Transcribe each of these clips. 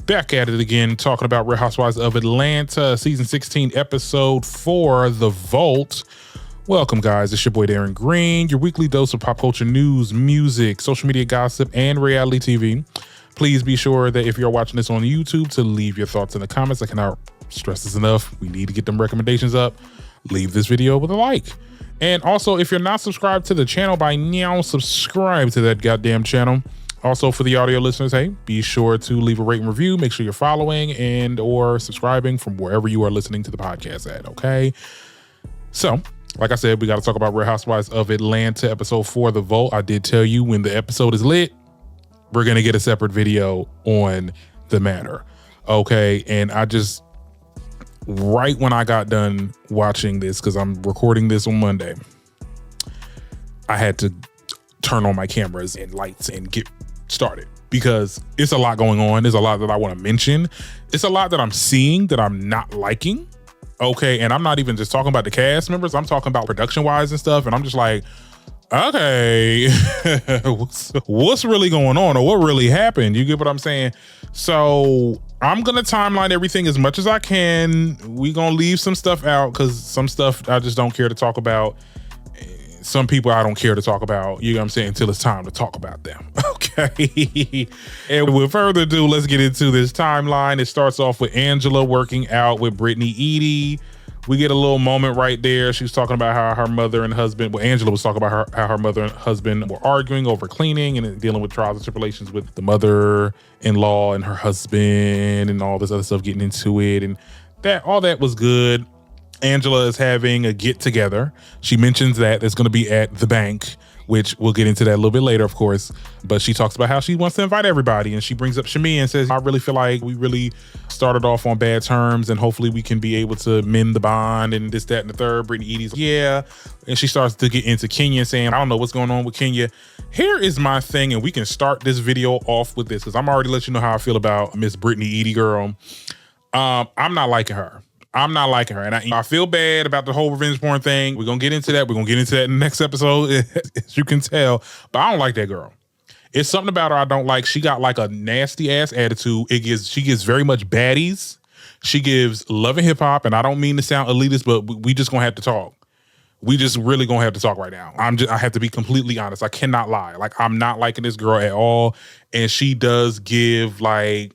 back at it again, talking about Real Housewives of Atlanta, season 16, episode 4, The Vault. Welcome, guys. It's your boy, Darren Green, your weekly dose of pop culture news, music, social media gossip, and reality TV. Please be sure that if you're watching this on YouTube to leave your thoughts in the comments. I cannot stress this enough. We need to get them recommendations up. Leave this video with a like. And also, if you're not subscribed to the channel by now, subscribe to that goddamn channel. Also, for the audio listeners, hey, be sure to leave a rate and review. Make sure you're following and or subscribing from wherever you are listening to the podcast at, okay? So, like I said, we got to talk about Real Housewives of Atlanta, episode 4, The Vault. I did tell you when the episode is lit, we're going to get a separate video on the matter, okay? And I just, right when I got done watching this, because I'm recording this on Monday, I had to turn on my cameras and lights and get started because it's a lot going on. There's a lot that I want to mention. It's a lot that I'm seeing that I'm not liking. Okay. And I'm not even just talking about the cast members. I'm talking about production wise and stuff. And I'm just like, okay, what's really going on or what really happened? You get what I'm saying? So I'm going to timeline everything as much as I can. We going to leave some stuff out because some stuff I just don't care to talk about. Some people I don't care to talk about, you know what I'm saying, until it's time to talk about them, okay? And with further ado, let's get into this timeline. It starts off with Angela working out with Brittany Edie. We get a little moment right there. She was talking about how her mother and husband, well, Angela was talking about how her mother and husband were arguing over cleaning and dealing with trials and tribulations with the mother-in-law and her husband and all this other stuff, getting into it. And that all that was good. Angela is having a get together. She mentions that it's going to be at the bank, which we'll get into that a little bit later, of course. But she talks about how she wants to invite everybody. And she brings up Shamia and says, I really feel like we really started off on bad terms and hopefully we can be able to mend the bond and this, that, and the third. Brittany Edie's like, yeah. And she starts to get into Kenya saying, I don't know what's going on with Kenya. Here is my thing. And we can start this video off with this because I'm already letting you know how I feel about Miss Brittany Edie girl. I'm not liking her. I'm not liking her. And I feel bad about the whole revenge porn thing. We're going to get into that. We're going to get into that in the next episode, as you can tell. But I don't like that girl. It's something about her I don't like. She got like a nasty ass attitude. She gives very much baddies. She gives love and hip hop. And I don't mean to sound elitist, but we just going to have to talk. We just really going to have to talk right now. I have to be completely honest. I cannot lie. Like, I'm not liking this girl at all. And she does give like,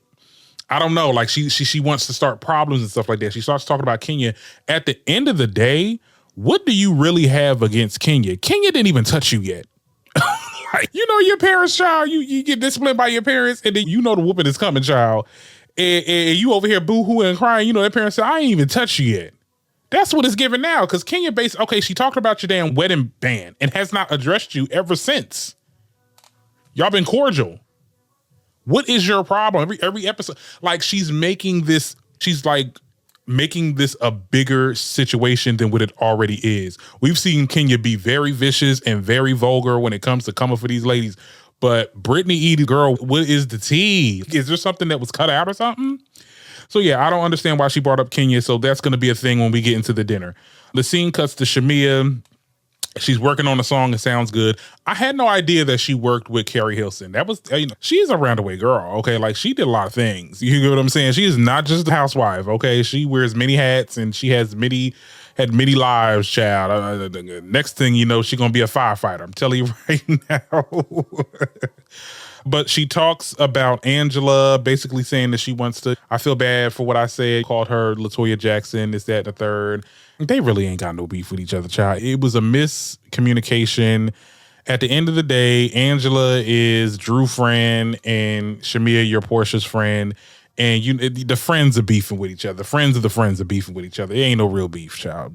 I don't know, like she wants to start problems and stuff like that. She starts talking about Kenya. At the end of the day, what do you really have against Kenya? Kenya didn't even touch you yet. Like, you know your parents' child, you get disciplined by your parents, and then you know the whooping is coming, child. And you over here boo-hooing and crying, you know, their parents say, I ain't even touched you yet. That's what it's giving now, because Kenya okay, she talked about your damn wedding band and has not addressed you ever since. Y'all been cordial. What is your problem? Every episode, like she's making this a bigger situation than what it already is. We've seen Kenya be very vicious and very vulgar when it comes to coming for these ladies. But Brittany Edie, girl, what is the tea? Is there something that was cut out or something? So yeah, I don't understand why she brought up Kenya. So that's going to be a thing when we get into the dinner. The scene cuts to Shamia. She's working on a song that sounds good. I had no idea that she worked with Carrie Hilson. That was, you know, she's a roundaway girl, okay? Like, she did a lot of things. You get what I'm saying? She is not just a housewife, okay? She wears many hats and she had many lives, child. Next thing you know, she's going to be a firefighter. I'm telling you right now. But she talks about Angela, basically saying that she wants to, I feel bad for what I said, called her LaToya Jackson, this, that, and the third. They really ain't got no beef with each other, child. It was a miscommunication. At the end of the day, Angela is Drew's friend and Shamia, your Porsha's friend. And the friends are beefing with each other. The friends of the friends are beefing with each other. It ain't no real beef, child.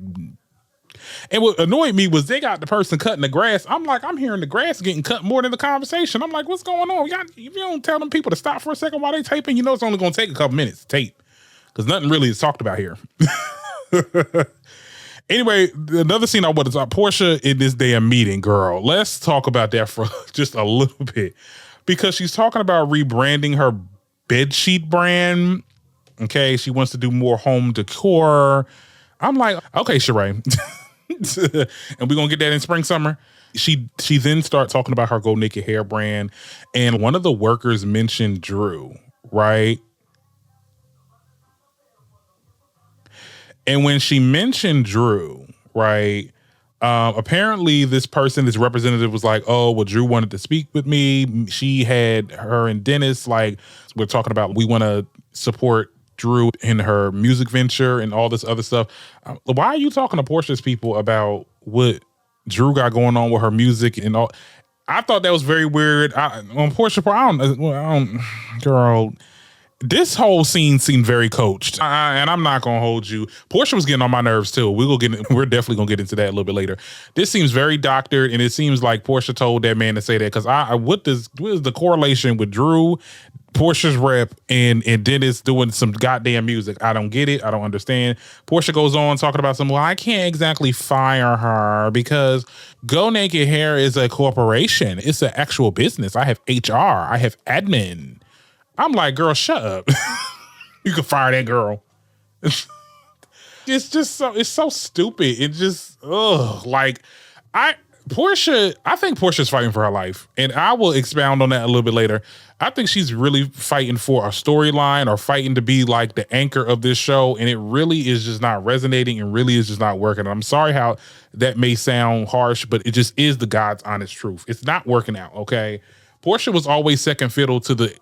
And what annoyed me was they got the person cutting the grass. I'm like, I'm hearing the grass getting cut more than the conversation. I'm like, what's going on? If you don't tell them people to stop for a second while they taping, you know it's only going to take a couple minutes to tape because nothing really is talked about here. Anyway, another scene I want to talk, Porsha in this damn meeting, girl. Let's talk about that for just a little bit because she's talking about rebranding her bedsheet brand. Okay, she wants to do more home decor. I'm like, okay, Sheree. And we're going to get that in spring, summer. She then starts talking about her Go Naked hair brand. And one of the workers mentioned Drew, right? And when she mentioned Drew, right, apparently this representative was like, oh, well, Drew wanted to speak with me. She had her and Dennis, like, we're talking about, we want to support Drew in her music venture and all this other stuff. Why are you talking to Porsha's people about what Drew got going on with her music and all? I thought that was very weird. On Porsha, girl, this whole scene seemed very coached, and I'm not gonna hold you. Porsha was getting on my nerves too. We're definitely gonna get into that a little bit later. This seems very doctored, and it seems like Porsha told that man to say that because what is the correlation with Drew, Porsha's rep, and Dennis doing some goddamn music? I don't get it. I don't understand. Porsha goes on talking about well, I can't exactly fire her because Go Naked Hair is a corporation. It's an actual business. I have HR. I have admin. I'm like, girl, shut up. You can fire that girl. It's so stupid. It just, like, I think Portia's fighting for her life. And I will expound on that a little bit later. I think she's really fighting for a storyline or fighting to be like the anchor of this show. And it really is just not resonating and really is just not working. And I'm sorry how that may sound harsh, but it just is the God's honest truth. It's not working out, okay? Porsha was always second fiddle to the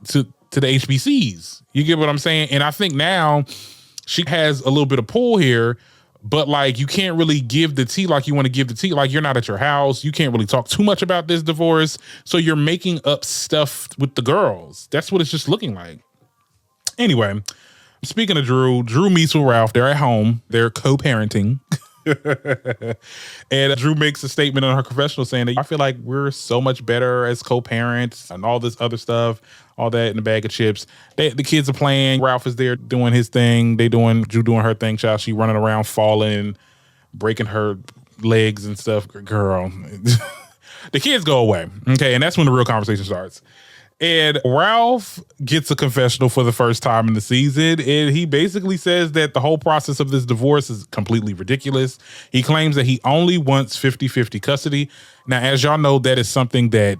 HBCs. You get what I'm saying? And I think now she has a little bit of pull here, but like you can't really give the tea like you want to give the tea. Like you're not at your house. You can't really talk too much about this divorce. So you're making up stuff with the girls. That's what it's just looking like. Anyway, speaking of Drew meets with Ralph. They're at home. They're co-parenting. And Drew makes a statement on her confessional saying that I feel like we're so much better as co-parents and all this other stuff, all that in a bag of chips. The kids are playing. Ralph is there doing his thing. Drew doing her thing. Child, she running around, falling, breaking her legs and stuff. Girl, the kids go away. Okay, and that's when the real conversation starts. And Ralph gets a confessional for the first time in the season, and he basically says that the whole process of this divorce is completely ridiculous. He claims that he only wants 50-50 custody. Now, as y'all know, that is something that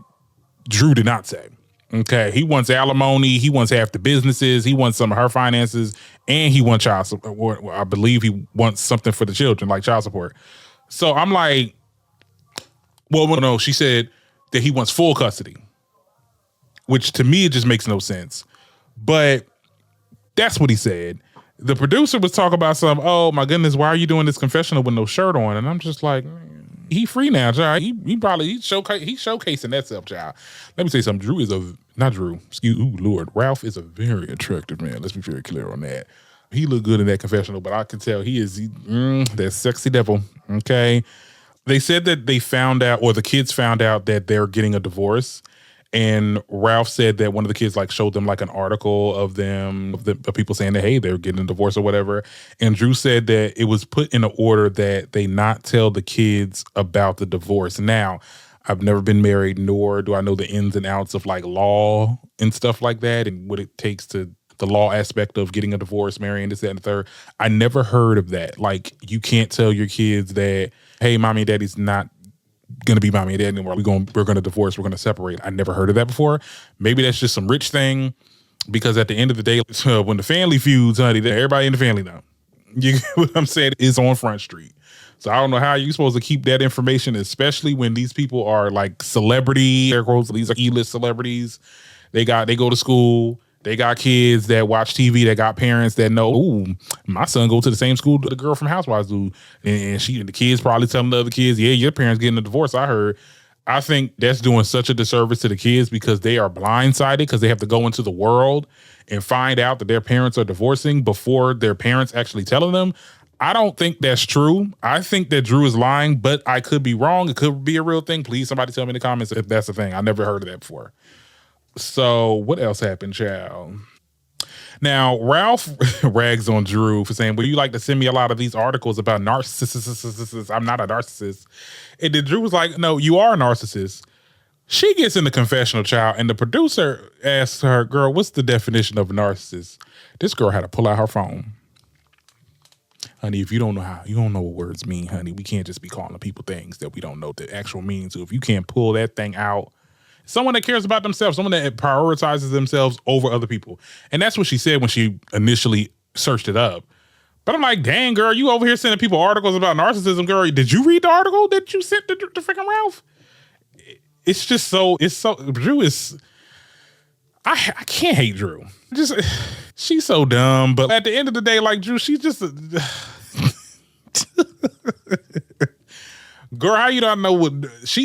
Drew did not say. Okay, he wants alimony, he wants half the businesses, he wants some of her finances, and he wants child support. I believe he wants something for the children, like child support. So I'm like, well, no, she said that he wants full custody, which to me, it just makes no sense. But that's what he said. The producer was talking about oh my goodness, why are you doing this confessional with no shirt on? And I'm just like, he free now, child. He's showcasing that stuff, child. Let me say something. Ralph is a very attractive man. Let's be very clear on that. He looked good in that confessional, but I can tell he is that sexy devil. Okay. They said that they found out, or the kids found out that they're getting a divorce. And Ralph said that one of the kids showed them an article of people saying that, hey, they're getting a divorce or whatever. And Drew said that it was put in an order that they not tell the kids about the divorce. Now, I've never been married, nor do I know the ins and outs of law and stuff like that and what it takes to the law aspect of getting a divorce, marrying this, that, and the third. I never heard of that. You can't tell your kids that, hey, mommy and daddy's not gonna be mommy and dad anymore. We're gonna divorce. We're gonna separate. I never heard of that before. Maybe that's just some rich thing, because at the end of the day, when the family feuds, honey, everybody in the family now. You get what I'm saying? It's on Front Street. So I don't know how you're supposed to keep that information, especially when these people are celebrity, air quotes, these are E-list celebrities. They go to school. They got kids that watch TV, that got parents that know, ooh, my son go to the same school the girl from Housewives do. And the kids probably telling the other kids, yeah, your parents getting a divorce, I heard. I think that's doing such a disservice to the kids because they are blindsided because they have to go into the world and find out that their parents are divorcing before their parents actually telling them. I don't think that's true. I think that Drew is lying, but I could be wrong. It could be a real thing. Please, somebody tell me in the comments if that's the thing. I never heard of that before. So what else happened, child? Now, Ralph rags on Drew for saying, well, you like to send me a lot of these articles about narcissists. I'm not a narcissist. And then Drew was like, no, you are a narcissist. She gets in the confessional, child, and the producer asks her, girl, what's the definition of a narcissist? This girl had to pull out her phone. Honey, if you don't know what words mean, honey, we can't just be calling people things that we don't know the actual meaning to. If you can't pull that thing out, someone that cares about themselves, someone that prioritizes themselves over other people. And that's what she said when she initially searched it up. But I'm like, dang, girl, you over here sending people articles about narcissism, girl. Did you read the article that you sent to freaking Ralph? It's just so, Drew is, I can't hate Drew. She's so dumb. But at the end of the day, like, Drew, she's just, girl, how you don't know what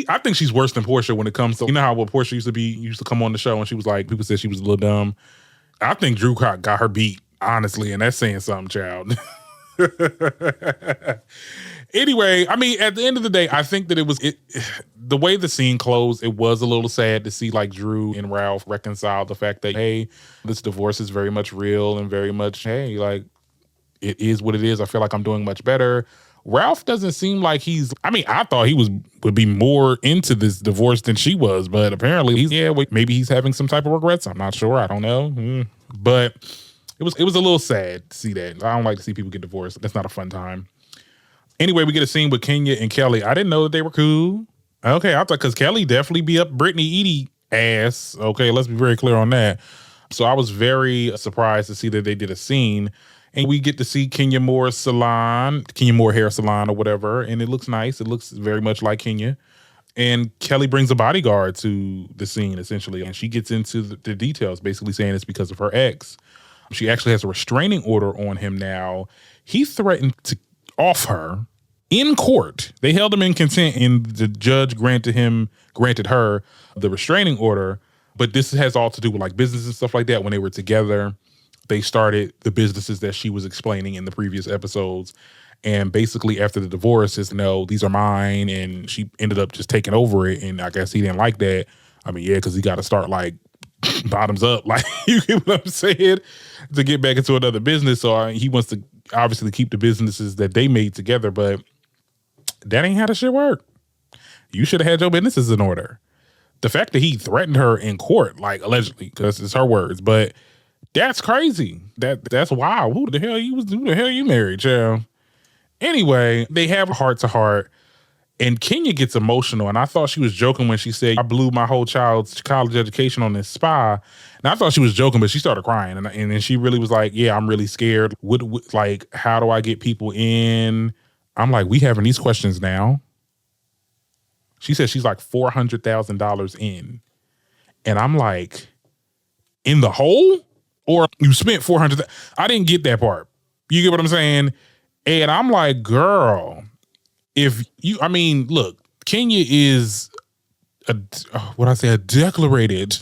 I think she's worse than Porsha when it comes to, you know how what Porsha used to come on the show and she was like, people said she was a little dumb. I think Drew got her beat, honestly, and that's saying something, child. Anyway, I mean, at the end of the day, I think that the way the scene closed, it was a little sad to see like Drew and Ralph reconcile the fact that, hey, this divorce is very much real and very much, hey, like, it is what it is. I feel like I'm doing much better. Ralph doesn't seem like I thought he would be more into this divorce than she was, but apparently maybe he's having some type of regrets. I'm not sure. I don't know. But it was a little sad to see that. I don't like to see people get divorced. That's not a fun time. Anyway, we get a scene with Kenya and Kelly. I didn't know that they were cool. Okay, I thought, because Kelly definitely be up Brittany Edie ass. Okay, let's be very clear on that. So I was very surprised to see that they did a scene. And we get to see Kenya Moore hair salon or whatever. And it looks nice. It looks very much like Kenya. And Kelly brings a bodyguard to the scene, essentially. And she gets into the details, basically saying it's because of her ex. She actually has a restraining order on him now. He threatened to off her in court. They held him in contempt, and the judge granted her the restraining order. But this has all to do with like business and stuff like that. When they were together, they started the businesses that she was explaining in the previous episodes. And basically after the divorce, no, these are mine. And she ended up just taking over it. And I guess he didn't like that. I mean, yeah, because he got to start like bottoms up, like, you get what I'm saying, to get back into another business. So he wants to obviously keep the businesses that they made together, but that ain't how the shit work. You should have had your businesses in order. The fact that he threatened her in court, like allegedly, because it's her words, but that's crazy. That's wild. Who the hell you married, child? Anyway, they have a heart to heart. And Kenya gets emotional, and I thought she was joking when she said, I blew my whole child's college education on this spa. And I thought she was joking, but she started crying. And then she really was like, yeah, I'm really scared. Like, how do I get people in? I'm like, we having these questions now. She said she's like $400,000 in. And I'm like, in the hole? Or you spent $400,000? I didn't get that part. You get what I'm saying? And I'm like, girl, look, Kenya is a declarated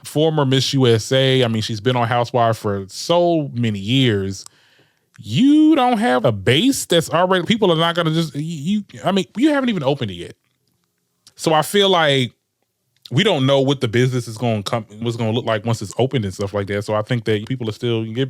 former Miss USA. I mean, she's been on Housewives for so many years. You don't have a base that's already, people are not going to just, you haven't even opened it yet. So I feel like we don't know what the business is going to what's going to look like once it's opened and stuff like that. So I think that people are still, you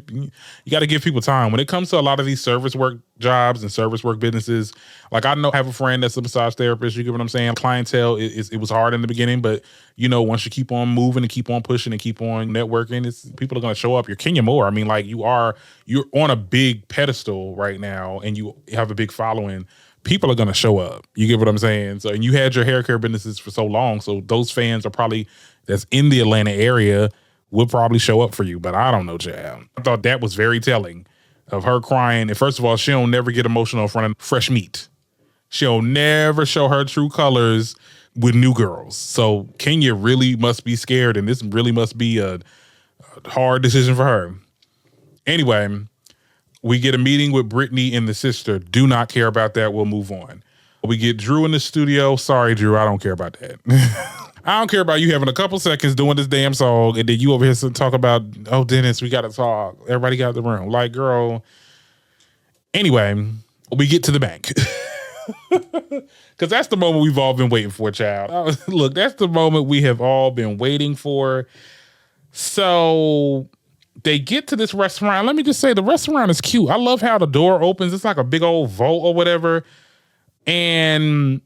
got to give people time. When it comes to a lot of these service work jobs and service work businesses, like I have a friend that's a massage therapist, you get what I'm saying? Clientele, it was hard in the beginning, but once you keep on moving and keep on pushing and keep on networking, people are going to show up. You're Kenya Moore. I mean, like you're on a big pedestal right now and you have a big following. People are going to show up. You get what I'm saying? So, and you had your hair care businesses for so long. So those fans are probably, that's in the Atlanta area, will probably show up for you. But I don't know, child. I thought that was very telling of her crying. And first of all, she'll never get emotional in front of fresh meat. She'll never show her true colors with new girls. So Kenya really must be scared. And this really must be a hard decision for her. Anyway, we get a meeting with Brittany and the sister. Do not care about that. We'll move on. We get Drew in the studio. Sorry, Drew. I don't care about that. I don't care about you having a couple seconds doing this damn song and then you over here talk about, oh, Dennis, we got to talk. Everybody got the room. Like, girl. Anyway, we get to the bank. Because that's the moment we've all been waiting for, child. Look, that's the moment we have all been waiting for. So they get to this restaurant. Let me just say, the restaurant is cute. I love how the door opens. It's like a big old vault or whatever. And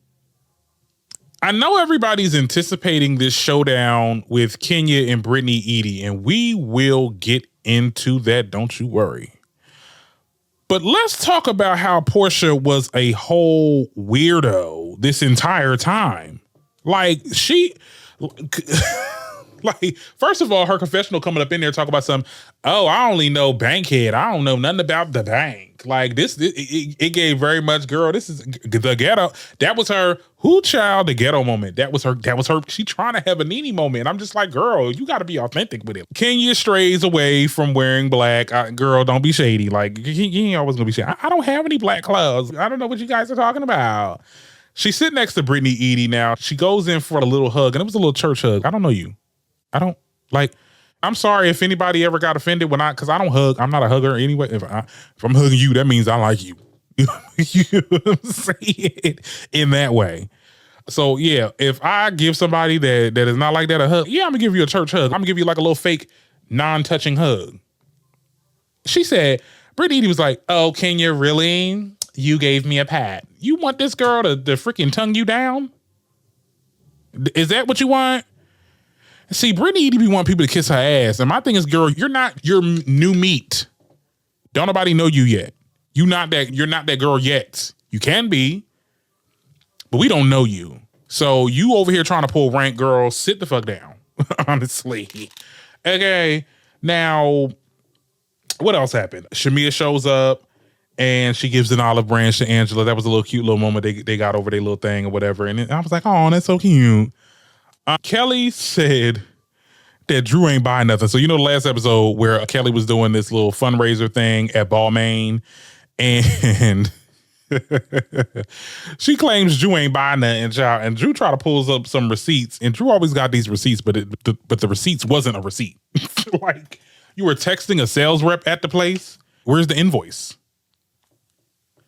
I know everybody's anticipating this showdown with Kenya and Brittany Edie, and we will get into that. Don't you worry. But let's talk about how Porsha was a whole weirdo this entire time. Like Like, first of all, her confessional coming up in there talking about some, oh, I only know Bankhead. I don't know nothing about the bank. Like it gave very much, girl, this is the ghetto. That was her, who child, the ghetto moment. That was her, she trying to have a Nene moment. I'm just like, girl, you got to be authentic with it. Kenya strays away from wearing black. Girl, don't be shady. Like, you ain't always gonna be shady. I don't have any black clothes. I don't know what you guys are talking about. She's sitting next to Brittany Edie now. She goes in for a little hug, and it was a little church hug. I don't know you. I don't like. I'm sorry if anybody ever got offended because I don't hug. I'm not a hugger anyway. If I'm hugging you, that means I like you. You know what I'm saying? In that way. So yeah, if I give somebody that is not like that a hug, yeah, I'm gonna give you a church hug. I'm gonna give you like a little fake non-touching hug. She said, Brittany was like, oh, Kenya, really? You gave me a pat. You want this girl to freaking tongue you down? Is that what you want? See, Brittany be want people to kiss her ass. And my thing is, girl, you're not your new meat. Don't nobody know you yet. You're not that girl yet. You can be, but we don't know you. So you over here trying to pull rank, girl, sit the fuck down. Honestly. Okay. Now, what else happened? Shamia shows up and she gives an olive branch to Angela. That was a little cute little moment they got over their little thing or whatever. And I was like, oh, that's so cute. Kelly said that Drew ain't buying nothing. So you know the last episode where Kelly was doing this little fundraiser thing at Balmain, and she claims Drew ain't buying nothing, child. And Drew tried to pull up some receipts, and Drew always got these receipts, but the receipts wasn't a receipt. Like, you were texting a sales rep at the place. Where's the invoice?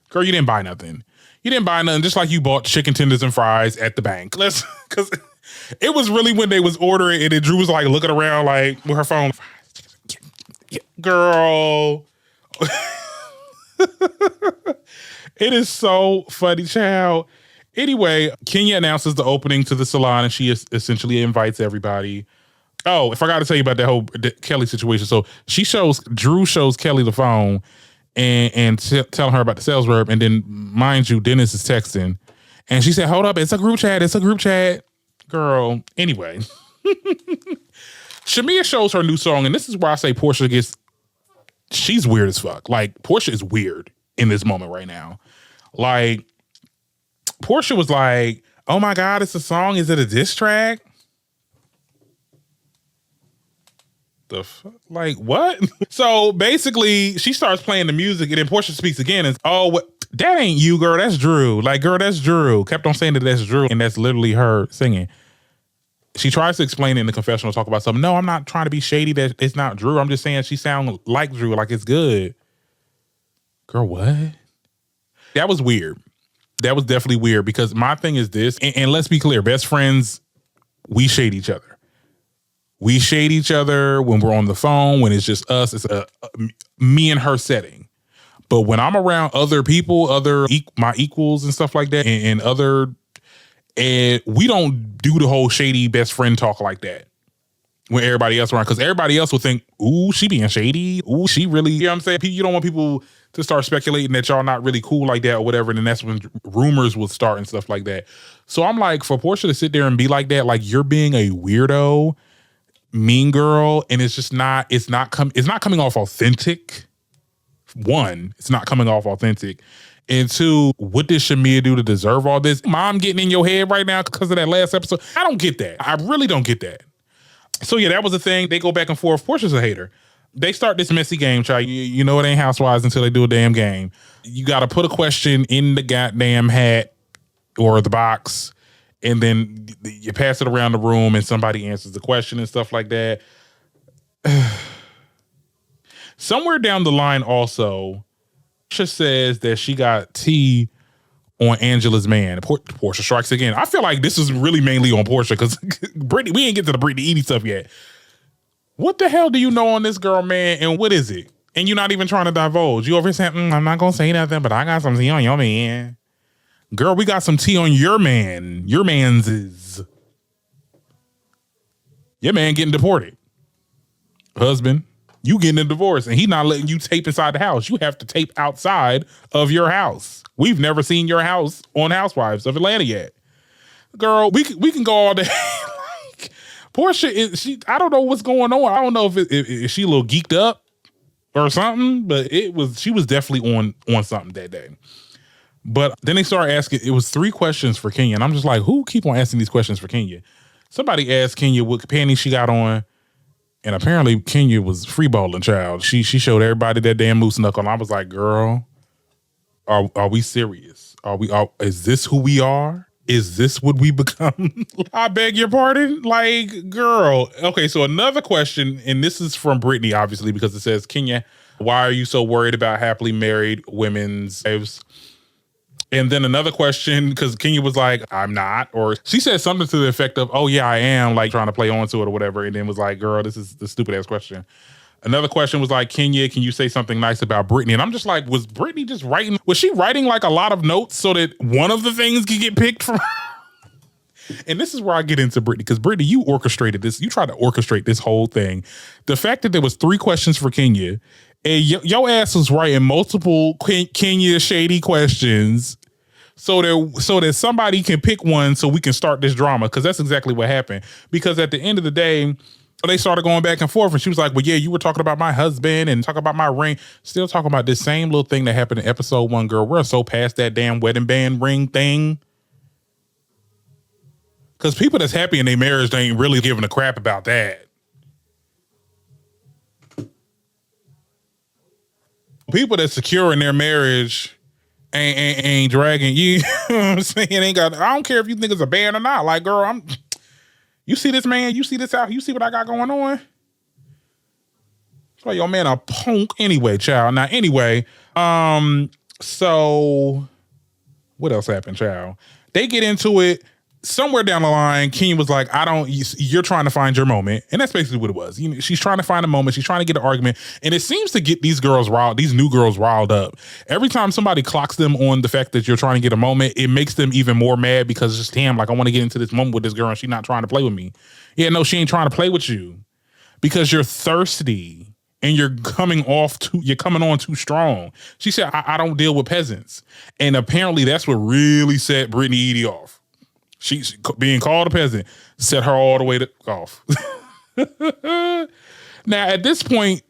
Girl, you didn't buy nothing. You didn't buy nothing, just like you bought chicken tenders and fries at the bank. Because it was really when they was ordering, and then Drew was like looking around like with her phone. Girl. It is so funny, child. Anyway, Kenya announces the opening to the salon, and she essentially invites everybody. Oh, I forgot to tell you about that whole Kelly situation. So Drew shows Kelly the phone and telling her about the sales rep. And then, mind you, Dennis is texting. And she said, hold up, it's a group chat. It's a group chat. Girl, anyway. Shamia shows her new song. And this is where I say Porsha she's weird as fuck. Like, Porsha is weird in this moment right now. Like, Porsha was like, oh my God, it's a song. Is it a diss track? Like, what? So basically, she starts playing the music, and then Porsha speaks again and, that ain't you, girl. That's Drew. Like, girl, that's Drew. Kept on saying that's Drew, and that's literally her singing. She tries to explain it in the confessional, talk about something. No, I'm not trying to be shady that it's not Drew. I'm just saying she sounds like Drew, like it's good. Girl, what? That was weird. That was definitely weird, because my thing is this, and let's be clear, best friends, we shade each other. We shade each other when we're on the phone, when it's just us. It's a me and her setting. But when I'm around other people, my equals and stuff like that, and we don't do the whole shady best friend talk like that when everybody else around, because everybody else will think, ooh, she being shady. Ooh, she really, you know what I'm saying? You don't want people to start speculating that y'all not really cool like that or whatever, and then that's when rumors will start and stuff like that. So I'm like, for Porsha to sit there and be like that, like, you're being a weirdo, mean girl, and it's not coming off authentic. One, it's not coming off authentic. And two, what did Shamia do to deserve all this? Mom getting in your head right now because of that last episode? I don't get that. I really don't get that. So yeah, that was the thing. They go back and forth. Porsha's a hater. They start this messy game, child. You know it ain't Housewives until they do a damn game. You got to put a question in the goddamn hat or the box, and then you pass it around the room and somebody answers the question and stuff like that. Somewhere down the line also, Porsha says that she got tea on Angela's man. Porsha strikes again. I feel like this is really mainly on Porsha, because Brittany, we ain't get to the Brittany Edie stuff yet. What the hell do you know on this girl, man? And what is it? And you're not even trying to divulge. You over here saying, I'm not going to say nothing, but I got some tea on your man. Girl, we got some tea on your man. Your man's is. Your man getting deported. Husband, you getting a divorce, and he not letting you tape inside the house. You have to tape outside of your house. We've never seen your house on Housewives of Atlanta yet. Girl, we can go all day. Like, Porsha I don't know what's going on. I don't know if she a little geeked up or something, but she was definitely on something that day. But then they started asking, it was 3 questions for Kenya. And I'm just like, who keep on asking these questions for Kenya? Somebody asked Kenya what panties she got on. And apparently Kenya was freeballing, child. She showed everybody that damn moose knuckle. And I was like, girl, are we serious? Is this who we are? Is this what we become? I beg your pardon? Like, girl. Okay, so another question, and this is from Brittany, obviously, because it says, Kenya, why are you so worried about happily married women's wives? And then another question, because Kenya was like, I'm not. Or she said something to the effect of, oh, yeah, I am, like trying to play on to it or whatever. And then was like, girl, this is the stupid ass question. Another question was like, Kenya, can you say something nice about Brittany? And I'm just like, was Brittany just writing? Was she writing like a lot of notes so that one of the things could get picked from? And this is where I get into Brittany, because Brittany, you orchestrated this. You tried to orchestrate this whole thing. The fact that there was 3 questions for Kenya, and your ass was writing multiple Kenya shady questions so that somebody can pick one so we can start this drama, because that's exactly what happened. Because at the end of the day, they started going back and forth, and she was like, well, yeah, you were talking about my husband and talking about my ring. Still talking about this same little thing that happened in episode 1, girl. We're so past that damn wedding band ring thing. Because people that's happy in their marriage, they ain't really giving a crap about that. People that's secure in their marriage ain't dragging you. You know what I'm saying? I don't care if you think it's a band or not. Like, girl, you see this man? You see this out? You see what I got going on? So your man a punk anyway, child. Now, anyway, so what else happened, child? They get into it. Somewhere down the line, Kenya was like, you're trying to find your moment. And that's basically what it was. She's trying to find a moment. She's trying to get an argument. And it seems to get these new girls riled up. Every time somebody clocks them on the fact that you're trying to get a moment, it makes them even more mad, because it's just, damn, like, I want to get into this moment with this girl and she's not trying to play with me. Yeah, no, she ain't trying to play with you because you're thirsty and you're coming on too strong. She said, I don't deal with peasants. And apparently that's what really set Brittany Edie off. She's being called a peasant, set her all the way off. Now, at this point,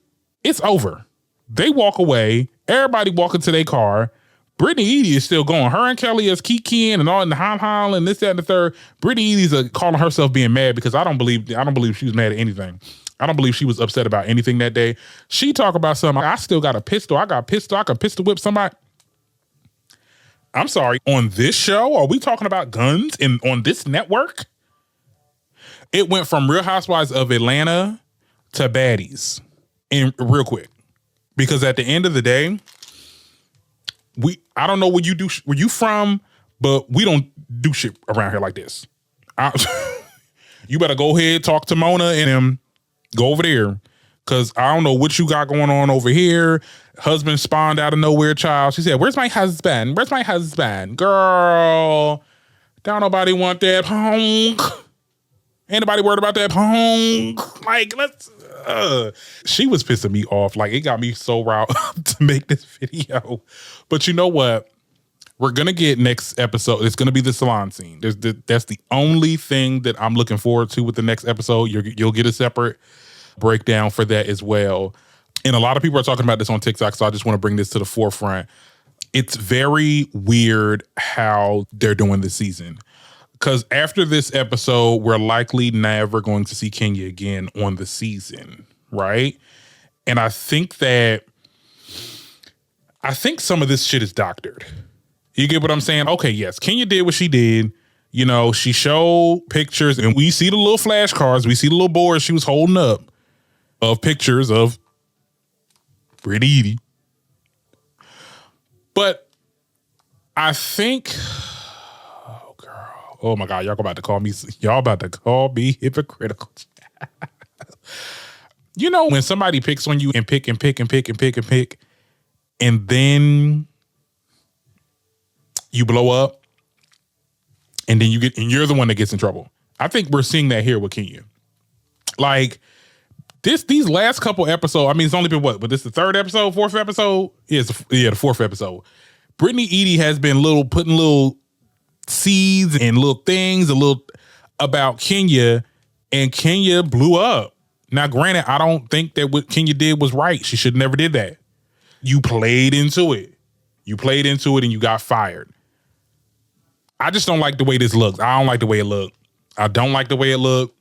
it's over. They walk away. Everybody walking to their car. Brittany Edie is still going. Her and Kelly is kikiing and all in the hom and this, that, and the third. Brittany Edie's calling herself being mad, because I don't believe she was mad at anything. I don't believe she was upset about anything that day. She talk about something. I still got a pistol. I got a pistol. I can pistol whip somebody. I'm sorry, on this show, are we talking about guns on this network? It went from Real Housewives of Atlanta to baddies, and real quick, because at the end of the day, I don't know where you from, but we don't do shit around here like this. You better go ahead, talk to Mona and them, go over there. Because I don't know what you got going on over here. Husband spawned out of nowhere, child. She said, where's my husband? Where's my husband? Girl, don't nobody want that punk. Ain't nobody worried about that punk. Like, she was pissing me off. Like, it got me so riled to make this video. But you know what? We're going to get next episode. It's going to be the salon scene. That's the only thing that I'm looking forward to with the next episode. You'll get a separate breakdown for that as well. And a lot of people are talking about this on TikTok, so I just want to bring this to the forefront. It's very weird how they're doing this season, because after this episode, we're likely never going to see Kenya again on the season, right? And I think some of this shit is doctored. You get what I'm saying? Okay, yes, Kenya did what she did. You know, she showed pictures, and we see the little flashcards, we see the little boards she was holding up of pictures of Brittany Edie. But I think, oh girl, oh my God, y'all about to call me hypocritical. You know, when somebody picks on you and pick, and then you blow up, and then you're the one that gets in trouble. I think we're seeing that here with Kenya. Like, these last couple episodes, I mean, it's only been what? But this is the 3rd episode, 4th episode? Yeah, the 4th episode. Brittany Edie has been putting little seeds and little things, about Kenya, And Kenya blew up. Now, granted, I don't think that what Kenya did was right. She should never did that. You played into it. You played into it and you got fired. I just don't like the way this looks. I don't like the way it looked. I don't like the way it looked.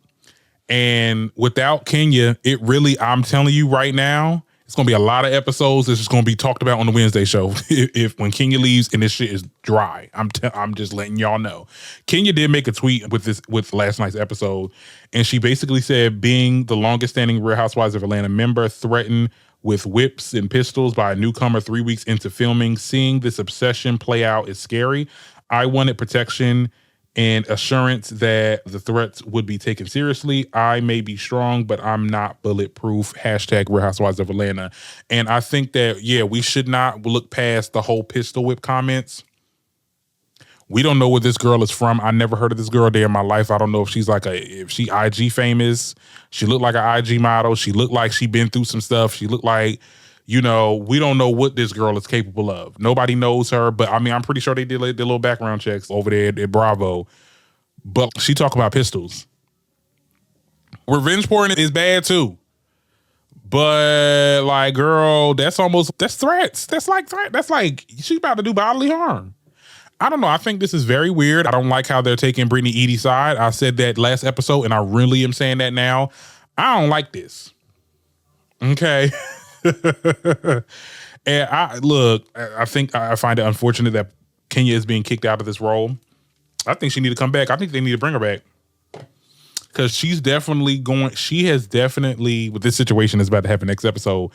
And without Kenya, it really, I'm telling you right now, it's going to be a lot of episodes that's just going to be talked about on the Wednesday show if when Kenya leaves and this shit is dry. I'm just letting y'all know. Kenya did make a tweet with last night's episode, and she basically said being the longest standing Real Housewives of Atlanta member threatened with whips and pistols by a newcomer 3 weeks into filming. Seeing this obsession play out is scary. I wanted protection and assurance that the threats would be taken seriously. I may be strong, but I'm not bulletproof. # Real Housewives of Atlanta. And I think that, yeah, we should not look past the whole pistol whip comments. We don't know where this girl is from. I never heard of this girl a day in my life. I don't know if if she IG famous. She looked like an IG model. She looked like she been through some stuff. She looked like, we don't know what this girl is capable of. Nobody knows her, but I mean, I'm pretty sure they did their little background checks over there at Bravo. But she talk about pistols. Revenge porn is bad too. But like, girl, that's threats. That's like she's about to do bodily harm. I don't know. I think this is very weird. I don't like how they're taking Brittany Edie's side. I said that last episode, and I really am saying that now. I don't like this. Okay. And I think I find it unfortunate that Kenya is being kicked out of this role. I think she need to come back. I think they need to bring her back. Because she has definitely, with this situation that's about to happen next episode,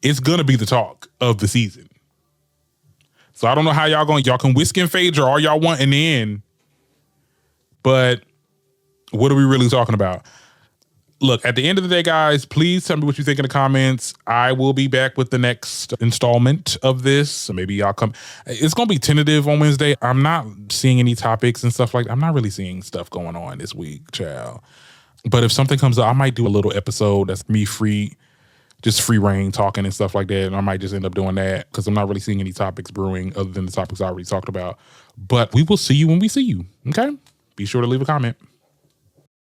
it's going to be the talk of the season. So I don't know how y'all can whisk and fade her all y'all want in the end. But what are we really talking about? Look, at the end of the day, guys, please tell me what you think in the comments. I will be back with the next installment of this. So maybe y'all come. It's going to be tentative on Wednesday. I'm not seeing any topics and stuff like that. I'm not really seeing stuff going on this week, child. But if something comes up, I might do a little episode that's me free reign talking and stuff like that. And I might just end up doing that because I'm not really seeing any topics brewing other than the topics I already talked about. But we will see you when we see you, okay? Be sure to leave a comment.